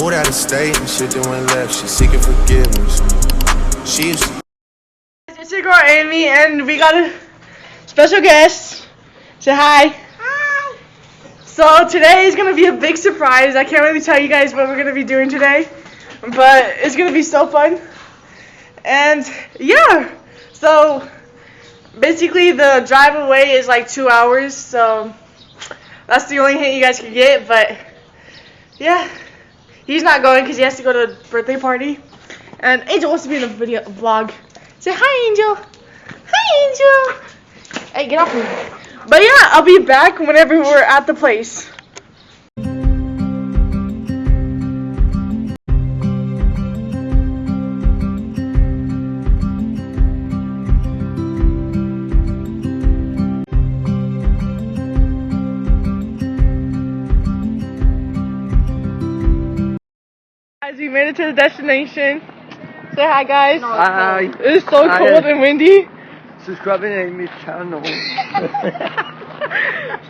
Moved out of state and shit that went left. She seeking forgiveness. She used to. It's your girl Amy, and we got a special guest. Say hi. Hi. So today is gonna be a big surprise. I can't really tell you guys what we're gonna be doing today, but it's gonna be so fun. And yeah, so basically the drive away is like 2 hours, so that's the only hint you guys can get. But yeah, he's not going because he has to go to a birthday party, and Angel wants to be in the video vlog. Say hi, Angel. Hi, Angel. Hey, get off me. But yeah, I'll be back whenever we're at the place. Guys, we made it to the destination. Say hi, guys. Hi. It's so cold and windy. Subscribe to Amy's channel.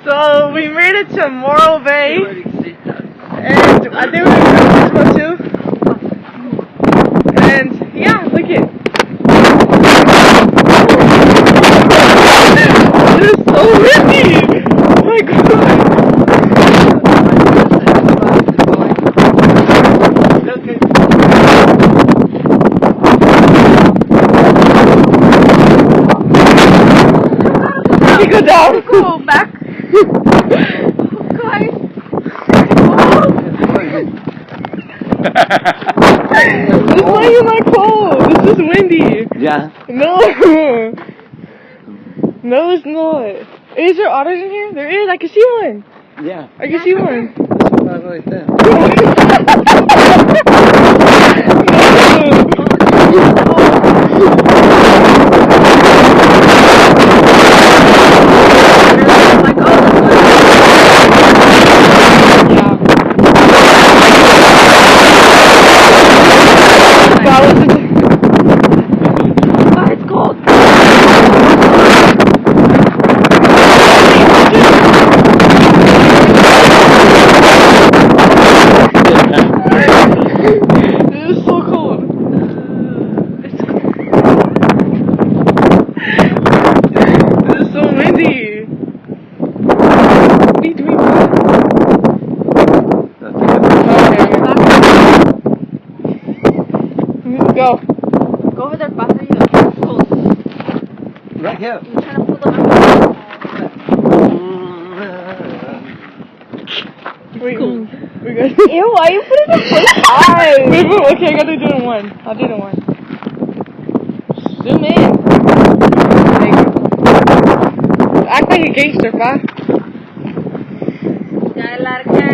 So we made it to Morro Bay, and I think we're going to Pismo too. And yeah, look it. It's so windy. Oh my god. Go down. Go back. Guys. This why you not cold. This is windy. Yeah. No. No, it's not. Is there otters in here? There is. I can see one. Yeah. I can see one. There's one right there. Go. Go over there, faster. You go. Right here. I'm trying to pull them out. Wait, we good? Ew, why are you putting the first eye? Wait, okay, I gotta do it in one. I'll do it in one. Zoom in. Act like a gangster, pa. Ya larga.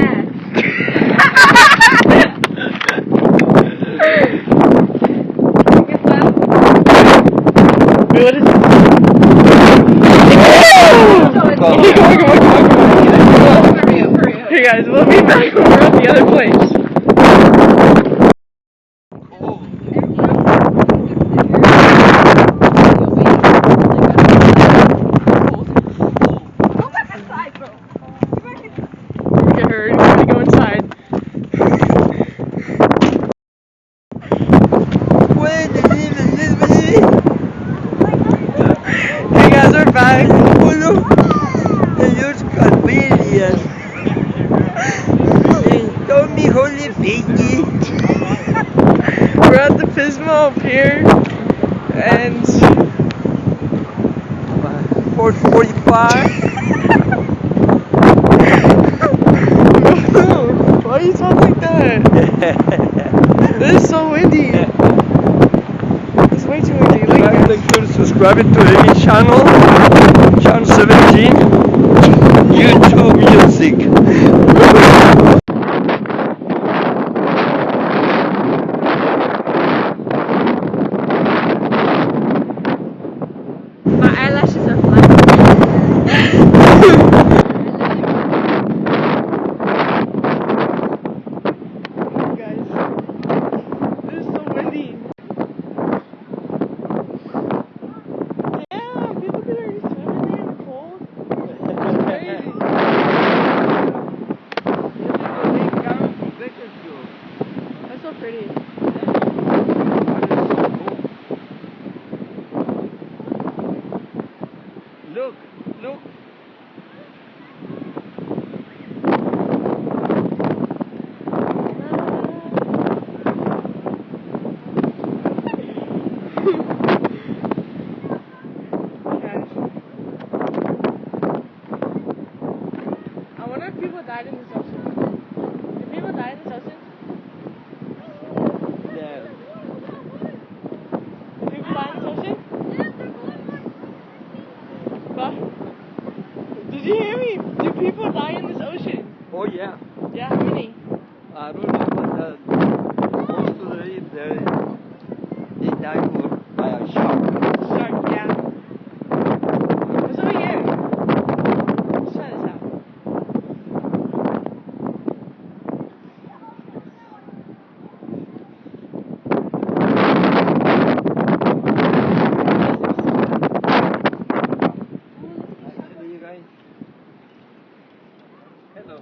What is it? Hey guys, we'll be back when we're at the other place. Get her, you gotta go inside. Hey guys, we're back. Ellos Carmelias. Tommy Holy Piggy. We're at the Pismo up here, and 4:45. why are you talking like that? This is so windy. It's way too windy. Look at Make sure to subscribe to Amy's channel, channel 17, YouTube Music. My eyelashes are flying. Guys, this is so windy. Yeah, people could already swim in there in the cold. It's crazy. I don't know, but most of the they die by a shark. Shark, yeah. What's over here? Let's try this out. Hello, you guys. Hello.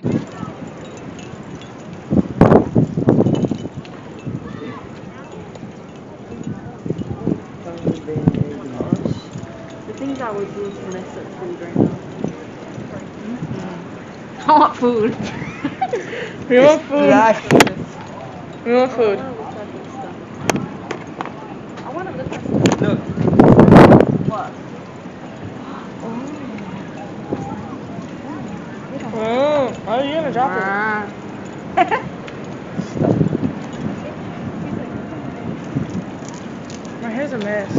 The things I would do to mess up food right now. I want food. We want food. Splash. We want food. I want to lift my stuff. Look. What? Oh, are you gonna drop it? My hair's a mess.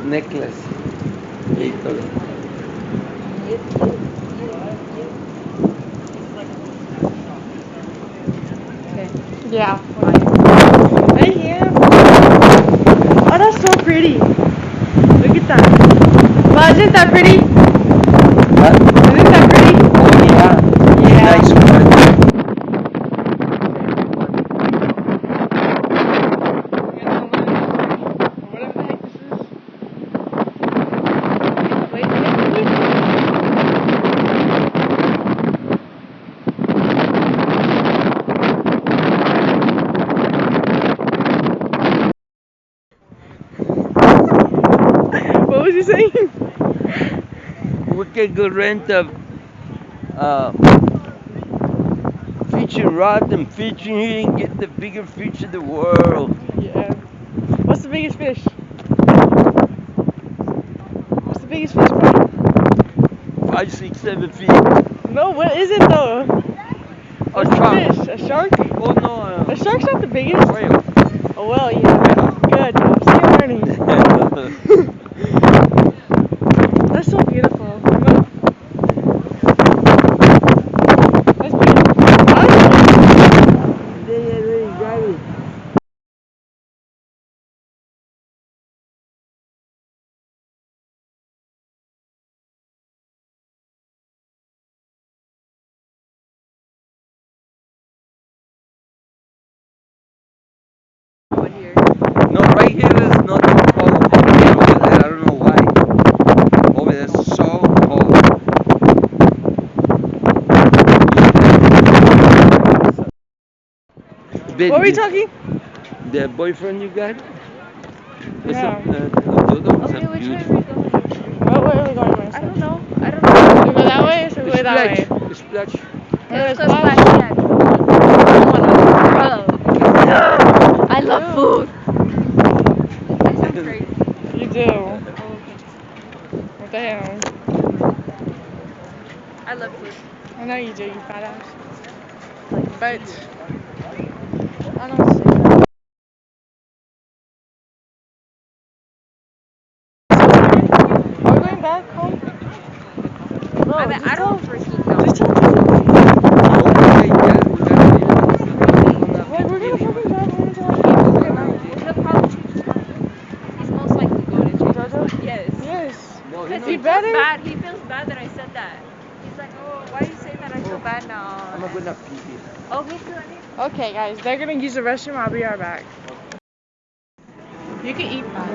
Necklace. Little. Yeah. Right here. Oh, that's so pretty. Look at that. Wow, isn't that pretty? What? Isn't that pretty? Oh yeah. Yeah. Nice one. Whatever the heck this is. What was you saying? We can go rent a fishing rod and fishing here and get the bigger fish in the world. Yeah. What's the biggest fish? What's the biggest fish, bro? 5, 6, 7 feet. No, what is it though? A What's the shark. fish? A shark? Oh no. A shark's not the biggest? Whale. Oh well, yeah. Good job. See, I'm learning. That's so beautiful. That's beautiful. There you got it. No, right here is not too cold. Over there, I don't know why. Over there is so cold. What were we talking? The boyfriend you got? Yeah. Okay, which way are we going? What way are we going? I don't know. I don't know. Should we go that way or should we go that way? Splash. Let's go Splash. splash. I love food. That sounds great. You do. What the hell? I love food. I know you do, you fat ass. But I don't say that. Are we going back home? No, I mean, just I don't tell- freaking know. Just tell people. Like, we're gonna fucking drive home until He'll probably he's most likely going to change. Jojo? Yes. Yes. Because He he better? feels bad. He feels bad that I said that. He's like, oh, why are you saying that? I feel bad now. I'm gonna pee. Oh, me too. I need. Okay, guys, they're gonna use the restroom. I'll be right back. You can eat that.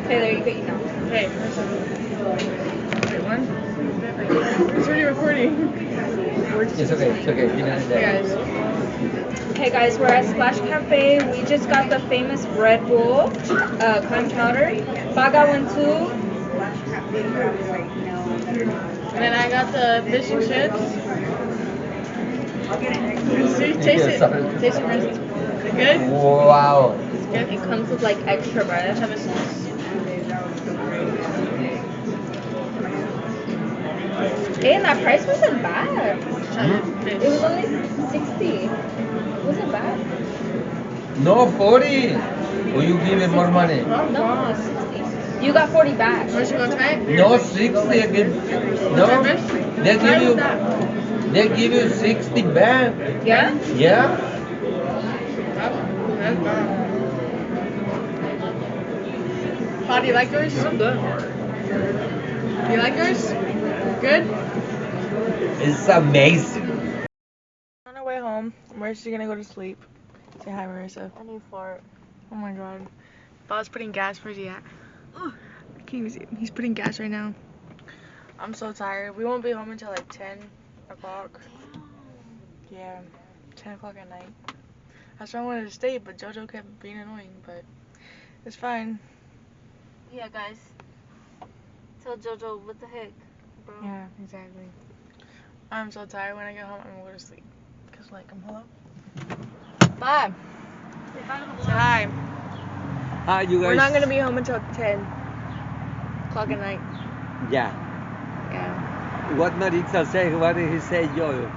Taylor, you can eat now. Okay. Wait, one. It's already recording. It's okay, it's okay. Hey, guys. Okay, guys, we're at Splash Cafe. We just got the famous Red Bull, clam chowder. Bob got one too. And then I got the fish and chips. See, taste it. Taste it first. Is it good? Wow. It's good. It comes with like extra bread. Have a sauce. Hey, and that price wasn't bad. It was Fish. only 60. It wasn't bad. No, 40. Or you give him more money? No, 60. You got 40 back. Want to go try it? No, 60 again. No, they give you, they give you 60 back. Yeah? Yeah. How do you like yours? I'm good. You like yours? Good? It's amazing. On our way home, Marissa's gonna go to sleep. Say hi, Marissa. I need fart. Oh my god. Bob's putting gas. Where's he at? I can't even see him. He's putting gas right now. I'm so tired. We won't be home until like 10 o'clock. Yeah, 10 o'clock at night. That's why I wanted to stay, but JoJo kept being annoying, but it's fine. Yeah, guys. Tell JoJo what the heck, bro. Yeah, exactly. I'm so tired. When I get home, I'm gonna go to sleep. Cause like, I'm hello. Bye. Say hi. Hi, you guys. We're not gonna be home until 10 o'clock at night. Yeah. Yeah. What Maritza said, what did he say, Yo?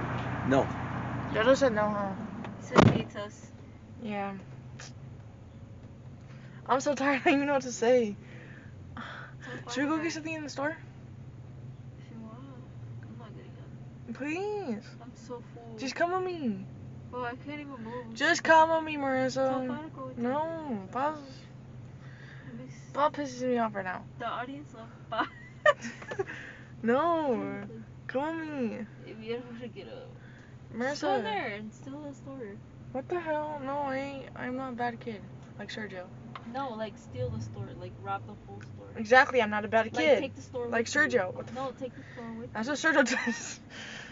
No. JoJo said no, huh? Civitas. Yeah. I'm so tired. I don't even know what to say. Should we go get something in the store? If you want. I'm not getting up. Please. I'm so full. Just come with me. Bro, I can't even move. Just come with me, Tell Marissa. Bob to go with No. Bob me. pisses me off right now. The audience love Bob. No. Come with me. If you don't want to get up. Marissa. Just go in there and steal the store. What the hell? No, I ain't. I'm not a bad kid. Like Sergio. No, like steal the store. Like rob the whole store. Exactly, I'm not a bad Like kid. take the store Like with you. Sergio. What the No, take the store with That's you. what Sergio does.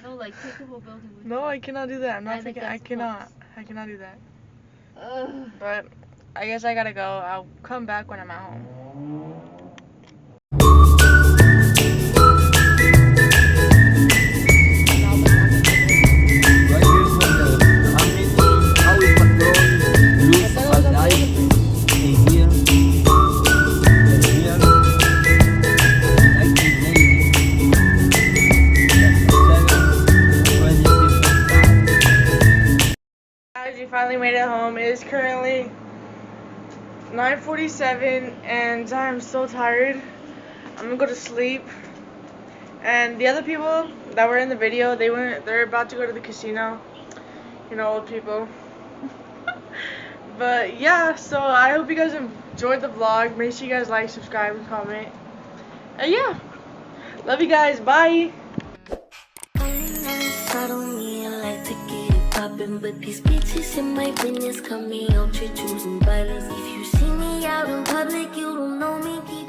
No, like take the whole building with you. No, I cannot do that. I'm not I think thinking. I that's cannot. close. I cannot do that. Ugh. But I guess I gotta go. I'll come back when I'm at home. Right here's where the highway patrol looks at night. And here, and here, 1980. Guys, we finally made it home. It is currently 9:47 and I'm so tired. I'm gonna go to sleep. And the other people that were in the video, they're about to go to the casino. You know, old people. But yeah, so I hope you guys enjoyed the vlog. Make sure you guys like, subscribe, and comment. And yeah, love you guys. Bye. I don't mean I like to get it poppin', but these bitches in my business call me out, you're choosing violence. If you see me out in public, you don't know me, keep